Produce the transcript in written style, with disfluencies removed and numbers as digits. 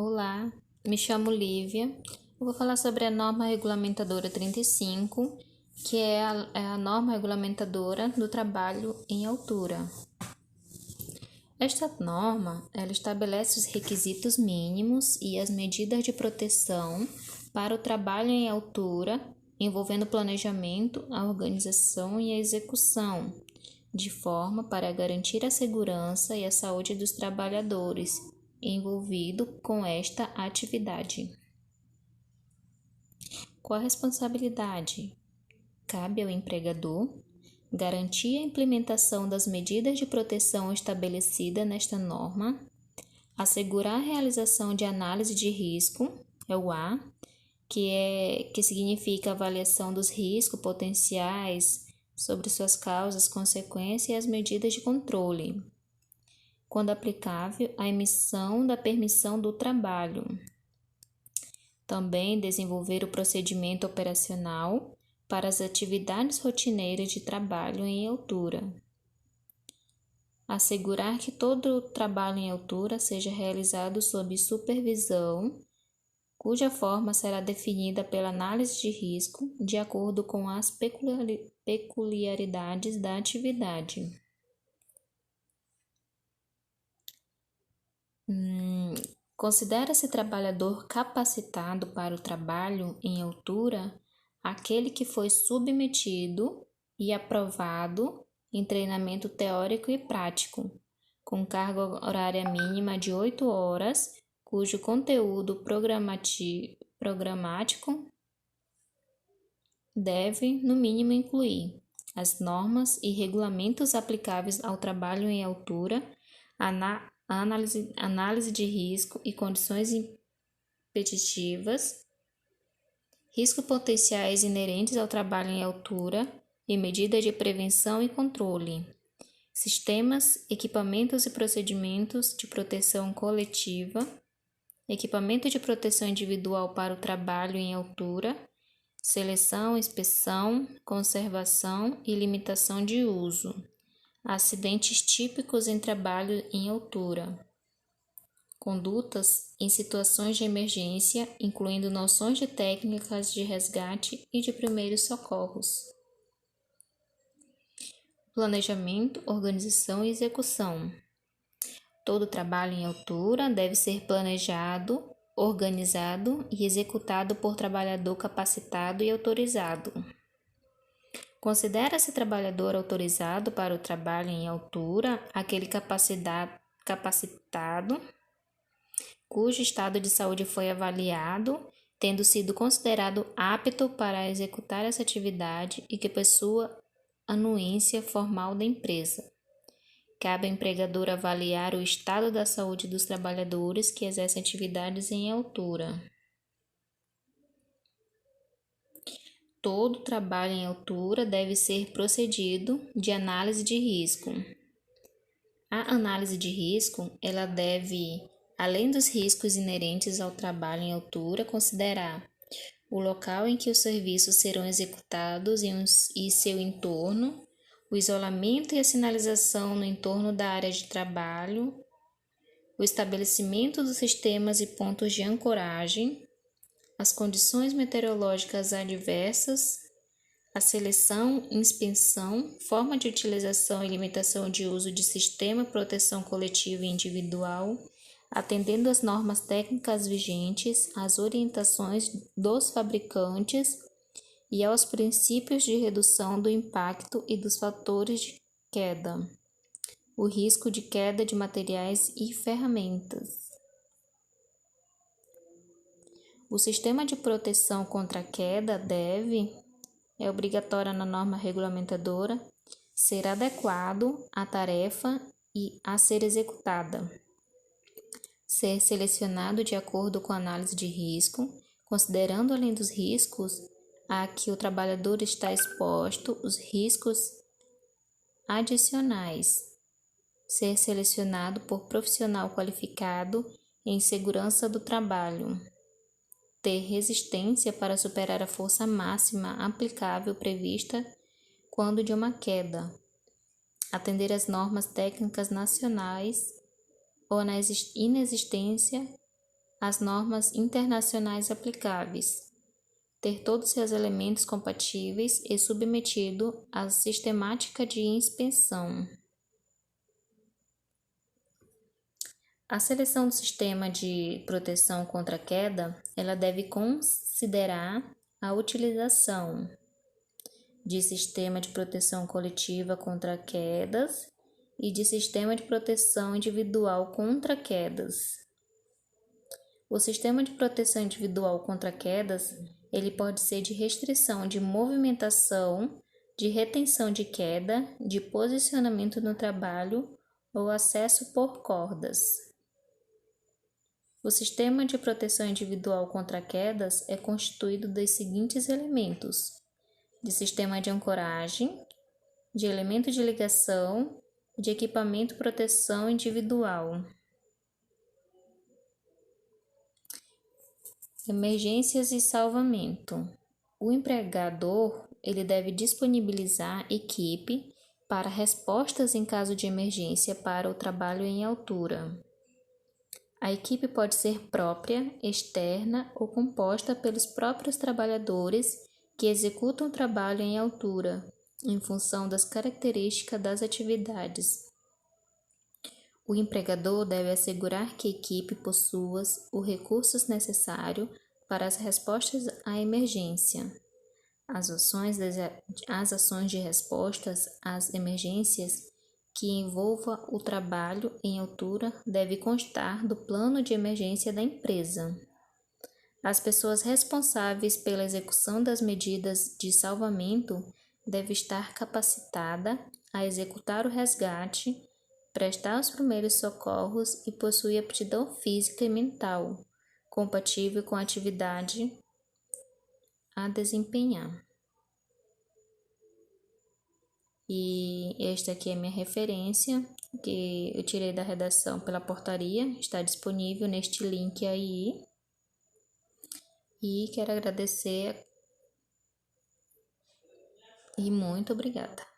Olá, me chamo Lívia. Eu vou falar sobre a norma regulamentadora 35, que é a norma regulamentadora do trabalho em altura. Esta norma, ela estabelece os requisitos mínimos e as medidas de proteção para o trabalho em altura, envolvendo o planejamento, a organização e a execução, de forma para garantir a segurança e a saúde dos trabalhadores envolvidos com esta atividade. Qual a responsabilidade? Cabe ao empregador garantir a implementação das medidas de proteção estabelecidas nesta norma, assegurar a realização de análise de risco, é o A, que significa avaliação dos riscos potenciais sobre suas causas, consequências e as medidas de controle. Quando aplicável, a emissão da permissão do trabalho. Também desenvolver o procedimento operacional para as atividades rotineiras de trabalho em altura. Assegurar que todo o trabalho em altura seja realizado sob supervisão, cuja forma será definida pela análise de risco, de acordo com as peculiaridades da atividade. Considera-se trabalhador capacitado para o trabalho em altura aquele que foi submetido e aprovado em treinamento teórico e prático, com carga horária mínima de 8 horas, cujo conteúdo programático deve, no mínimo, incluir as normas e regulamentos aplicáveis ao trabalho em altura, análise de risco e condições impeditivas, riscos potenciais inerentes ao trabalho em altura e medidas de prevenção e controle, sistemas, equipamentos e procedimentos de proteção coletiva, equipamento de proteção individual para o trabalho em altura, seleção, inspeção, conservação e limitação de uso, acidentes típicos em trabalho em altura, condutas em situações de emergência, incluindo noções de técnicas de resgate e de primeiros socorros. Planejamento, organização e execução. Todo trabalho em altura deve ser planejado, organizado e executado por trabalhador capacitado e autorizado. Considera-se trabalhador autorizado para o trabalho em altura aquele capacitado cujo estado de saúde foi avaliado, tendo sido considerado apto para executar essa atividade e que possua anuência formal da empresa. Cabe ao empregador avaliar o estado da saúde dos trabalhadores que exercem atividades em altura. Todo trabalho em altura deve ser procedido de análise de risco. A análise de risco, ela deve, além dos riscos inerentes ao trabalho em altura, considerar o local em que os serviços serão executados e seu entorno, o isolamento e a sinalização no entorno da área de trabalho, o estabelecimento dos sistemas e pontos de ancoragem, as condições meteorológicas adversas, a seleção, inspeção, forma de utilização e limitação de uso de sistema de proteção coletiva e individual, atendendo às normas técnicas vigentes, às orientações dos fabricantes e aos princípios de redução do impacto e dos fatores de queda, o risco de queda de materiais e ferramentas. O sistema de proteção contra a queda é obrigatório na norma regulamentadora, ser adequado à tarefa e a ser executada, ser selecionado de acordo com a análise de risco, considerando além dos riscos a que o trabalhador está exposto, os riscos adicionais, ser selecionado por profissional qualificado em segurança do trabalho, ter resistência para superar a força máxima aplicável prevista quando de uma queda, atender às normas técnicas nacionais ou na inexistência às normas internacionais aplicáveis, ter todos seus elementos compatíveis e submetido à sistemática de inspeção. A seleção do sistema de proteção contra queda, ela deve considerar a utilização de sistema de proteção coletiva contra quedas e de sistema de proteção individual contra quedas. O sistema de proteção individual contra quedas, ele pode ser de restrição de movimentação, de retenção de queda, de posicionamento no trabalho ou acesso por cordas. O sistema de proteção individual contra quedas é constituído dos seguintes elementos: de sistema de ancoragem, de elemento de ligação, de equipamento de proteção individual. Emergências e salvamento. O empregador, ele deve disponibilizar equipe para respostas em caso de emergência para o trabalho em altura. A equipe pode ser própria, externa ou composta pelos próprios trabalhadores que executam o trabalho em altura, em função das características das atividades. O empregador deve assegurar que a equipe possua os recursos necessários para as respostas à emergência. As ações de respostas às emergências que envolva o trabalho em altura deve constar do plano de emergência da empresa. As pessoas responsáveis pela execução das medidas de salvamento devem estar capacitadas a executar o resgate, prestar os primeiros socorros e possuir aptidão física e mental compatível com a atividade a desempenhar. E esta aqui é minha referência, que eu tirei da redação pela portaria, está disponível neste link aí. E quero agradecer e muito obrigada.